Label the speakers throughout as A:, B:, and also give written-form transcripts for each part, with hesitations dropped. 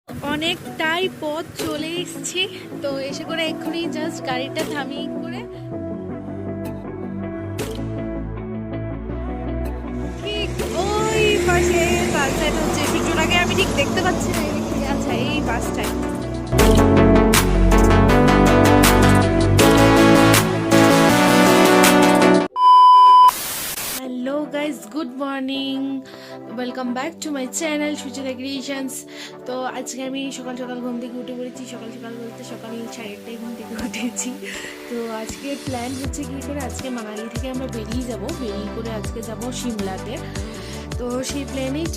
A: অনেকটাই পথ চলে এসেছি, তো এসে করে এক্ষুনি জাস্ট গাড়িটা থামিয়ে করে ঠিক ওই পাশে সানসেট হচ্ছে। সূর্যটাকে আমি ঠিক দেখতে পাচ্ছি না, এদিকে আচ্ছা এই বাসটাই। Hello guys, good morning, welcome back to my channel SuchetaCreations। তো আজকে আমি সকাল সকাল ঘুম থেকে উঠে পড়েছি। সকাল সকাল বলতে সকাল 8:30 ঘুম থেকে উঠেছি। তো আজকে প্ল্যান হচ্ছে কী করে, আজকে মানালি থেকে আমরা বেরিয়ে করে আজকে যাব সিমলাতে। তো সেই প্ল্যানেই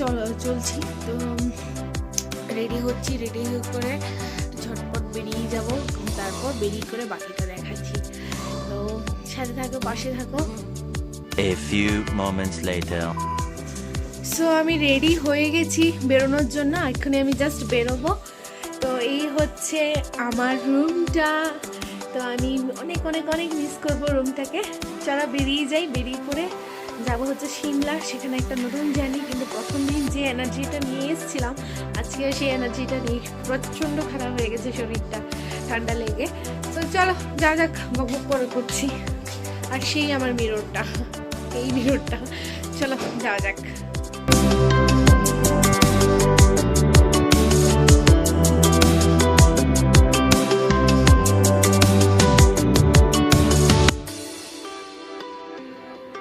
A: চলছি। তো রেডি করে ঝটপট বেরিয়ে যাব, তারপর বেরিয়ে করে বাকিটা দেখাচ্ছি। তো সাথে থাকো, পাশে থাকো।
B: A few moments later.
A: So আমি রেডি হয়ে গেছি বেরোনোর জন্য, এক্ষুনি আমি জাস্ট বেরোবো। তো এই হচ্ছে আমার রুমটা। তো আমি অনেক অনেক অনেক মিস করবো রুমটাকে। চলো বেরিয়ে যাই, বেরিয়ে পড়ে যাবো হচ্ছে সিমলা। সেখানে একটা নতুন জার্নি, কিন্তু প্রথম দিন যে এনার্জিটা নিয়ে এসেছিলাম আজকে সেই এনার্জিটা নেই। প্রচণ্ড খারাপ হয়ে গেছে শরীরটা, ঠান্ডা লেগে। তো চলো যা যাক, বকবক করে করছি। আর সেই আমার মিররটা, এই মিররটা, চলো যাওয়া যাক।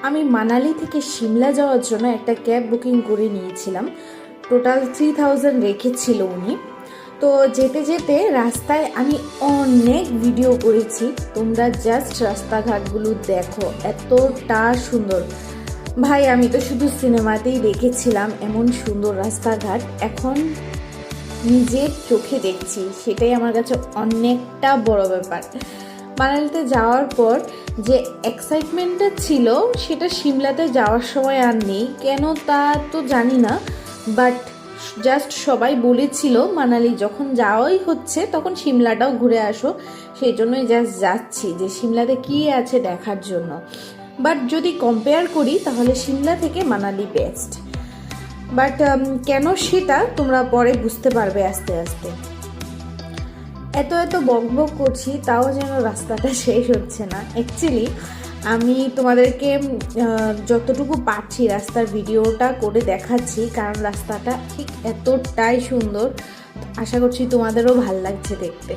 C: আমি মানালি থেকে সিমলা যাওয়ার জন্য একটা ক্যাব বুকিং করে নিয়েছিলাম। টোটাল 3000 রেখেছিল উনি। তো যেতে যেতে রাস্তায় আমি অনেক ভিডিও করেছি, তোমরা জাস্ট রাস্তাঘাটগুলো দেখো, এতটা সুন্দর। ভাই আমি তো শুধু সিনেমাতেই দেখেছিলাম এমন সুন্দর রাস্তাঘাট, এখন নিজের চোখে দেখছি, সেটাই আমার কাছে অনেকটা বড় ব্যাপার। মানালিতে যাওয়ার পর যে এক্সাইটমেন্টটা ছিল সেটা সিমলাতে যাওয়ার সময় আর নেই, কেন তা তো জানি না। বাট জাস্ট সবাই বলেছিল মানালি যখন যাওয়াই হচ্ছে তখন সিমলাটাও ঘুরে আসো, সেই জন্যই জাস্ট যাচ্ছি যে সিমলাতে কী আছে দেখার জন্য। বাট যদি কম্পেয়ার করি তাহলে সিমলা থেকে মানালি বেস্ট। বাট কেন সেটা তোমরা পরে বুঝতে পারবে আস্তে আস্তে। এত বকবক করছি তাও যেন রাস্তাটা শেষ হচ্ছে না। অ্যাকচুয়ালি আমি তোমাদেরকে যতটুকু পারছি রাস্তার ভিডিওটা করে দেখাচ্ছি, কারণ রাস্তাটা ঠিক এতটাই সুন্দর। আশা করছি তোমাদেরও ভাল লাগছে দেখতে।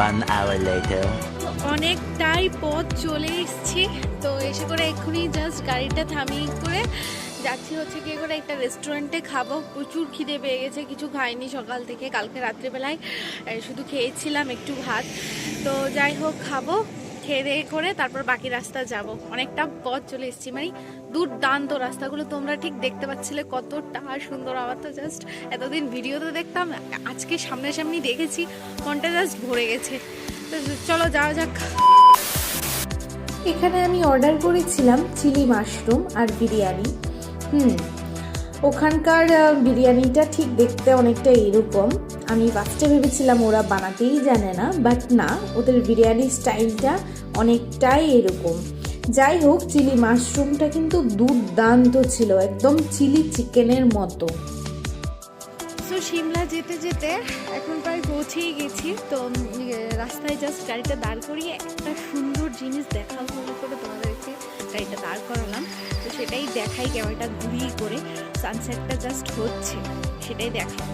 B: One hour later.
A: অনেকটাই পথ চলে এসেছি। তো এসে করে এক্ষুনি জাস্ট গাড়িটা থামিয়ে করে যাচ্ছি হচ্ছে গিয়ে করে একটা রেস্টুরেন্টে খাবো। প্রচুর খিদে পেয়ে গেছে, কিছু খাইনি সকাল থেকে, কালকে রাত্রিবেলায় শুধু খেয়েছিলাম একটু ভাত। তো যাই হোক খাবো, খেয়ে দিয়ে করে তারপর বাকি রাস্তা যাব। অনেকটা পথ চলে এসেছি, মানে দুর্দান্ত রাস্তাগুলো তোমরা ঠিক দেখতে পাচ্ছিলে কতটা সুন্দর। আমার তো জাস্ট এতদিন ভিডিওতে দেখতাম, আজকে সামনাসামনি দেখেছি, মনটা জাস্ট ভরে গেছে। তো চলো যাওয়া যাক।
C: এখানে আমি অর্ডার করেছিলাম চিলি মাশরুম আর বিরিয়ানি। ওখানকার বিরিয়ানিটা ঠিক দেখতে অনেকটা এরকম। আমি ফার্স্টে ভেবেছিলাম ওরা বানাতেই জানে না, বাট না, ওদের বিরিয়ানি স্টাইলটা অনেকটাই এরকম। যাই হোক, চিলি মাশরুমটা কিন্তু দুর্দান্ত ছিল, একদম চিলি চিকেনের মতো।
A: তো সিমলা যেতে যেতে এখন প্রায় পৌঁছেই গেছি। তো রাস্তায় জাস্ট গাড়িটা দাঁড় করিয়ে একটা সুন্দর জিনিস দেখাবো মনে করে তোমাদেরকে গাড়িটা দাঁড় করালাম। তো সেটাই দেখাই, ক্যামেরাটা ঘুরিয়ে করে সানসেটটা জাস্ট হচ্ছে সেটাই দেখাবো।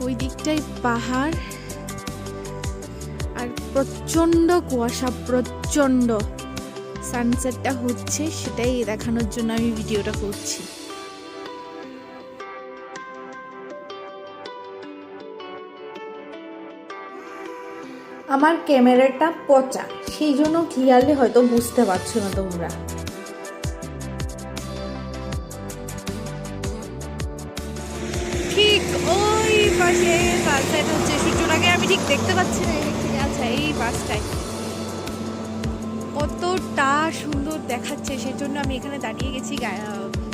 A: ওই দিকটাই পাহাড় আর প্রচণ্ড কুয়াশা, প্রচণ্ড। সানসেটটা হচ্ছে সেটাই দেখানোর জন্য আমি ভিডিওটা করছি।
C: আমার ক্যামেরাটা পচা, সেই জন্য ক্লিয়ারলি হয়তো বুঝতে পারছো না তোমরা।
A: পাশে বাস সাইড হচ্ছে সূর্যটাকে আমি ঠিক দেখতে পাচ্ছি না এই দিক থেকে। আচ্ছা, এই বাসটায় কতটা সুন্দর দেখাচ্ছে, সেই জন্য আমি এখানে দাঁড়িয়ে গেছি।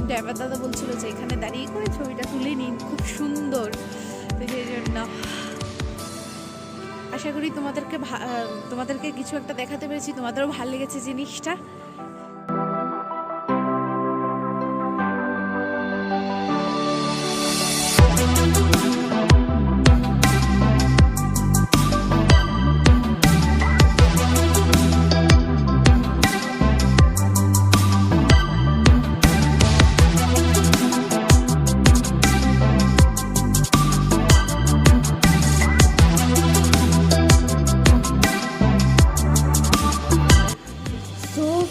A: ড্রাইভার দাদা বলছিল যে এখানে দাঁড়িয়ে করে ছবিটা তুলে নিন, খুব সুন্দর। তো সেই জন্য আশা করি তোমাদেরকে কিছু একটা দেখাতে পেরেছি, তোমাদেরও ভালো লেগেছে জিনিসটা।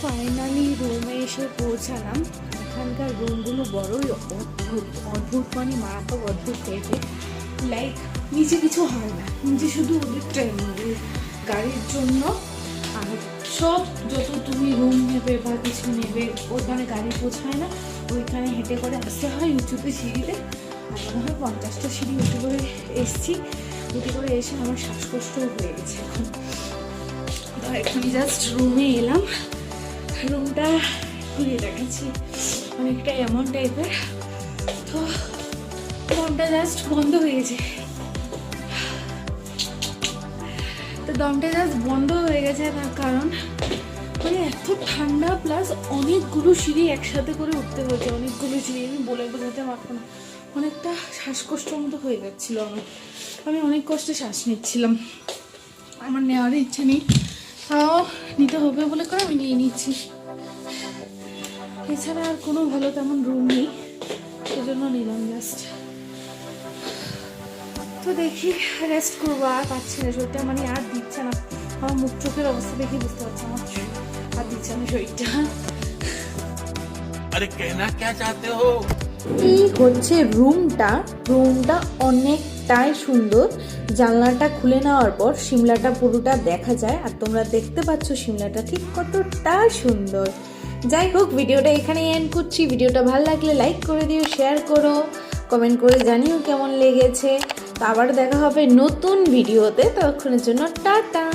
A: ফাইনালি রুমে এসে পৌঁছালাম। এখানকার রুমগুলো বড়ই অদ্ভুত, মানে মারাত্মক অদ্ভুত টাইপের। লাইক নিচে কিছু হয় না, নিচে শুধু ওদের ট্রেন গাড়ির জন্য। আর সব যত তুমি রুম নেবে বা কিছু নেবে ওইখানে গাড়ি পৌঁছায় না, ওইখানে হেঁটে করে আসতে হয় উঁচুতে সিঁড়িতে। আর মনে হয় 50টা সিঁড়ি উঠে করে এসছি। উঠে করে এসে আমার শ্বাসকষ্টও হয়ে গেছে এখন। তো এখনই জাস্ট রুমে এলাম, রুমটা ঘুরিয়ে দেখাচ্ছি। অনেকটা এমন টাইপের, তো দমটা জাস্ট বন্ধ হয়ে গেছে। তো দমটা জাস্ট বন্ধ হয়ে গেছে তার কারণ মানে এত ঠান্ডা, প্লাস অনেকগুলো সিঁড়ি একসাথে করে উঠতে হয়েছে। অনেকগুলো সিঁড়ি আমি বলে বোঝাতে পারবো না, অনেকটা শ্বাসকষ্ট মতো হয়ে যাচ্ছিল আমার। আমি অনেক কষ্টে শ্বাস নিচ্ছিলাম, আমার নেওয়ার ইচ্ছে নেই, তাও নিতে হবে বলে করে আমি নিয়ে নিচ্ছি। এছাড়া আর কোনো ভালো তেমন রুম নেই, সেজন্য নিলাম জাস্ট। তো দেখি রেস্ট করবো, আর পাচ্ছি না, শরীরটা মানে আর দিচ্ছে না। আমার মুখ চোখের অবস্থা দেখে বুঝতে পারছি আমার আর দিচ্ছে না শরীরটা।
D: আরে কেনা কে চাতে হো?
C: এই হচ্ছে রুমটা অনেকটাই সুন্দর। জানলাটা খুলে নেওয়ার পর সিমলাটা পুরোটা দেখা যায়, আর তোমরা দেখতে পাচ্ছ সিমলাটা ঠিক কতটা সুন্দর। যাই হোক, ভিডিওটা এখানেই এন্ড করছি। ভিডিওটা ভালো লাগলে লাইক করে দিও, শেয়ার করো, কমেন্ট করে জানিও কেমন লেগেছে। তো আবার দেখা হবে নতুন ভিডিওতে, ততক্ষণের জন্য টাটা।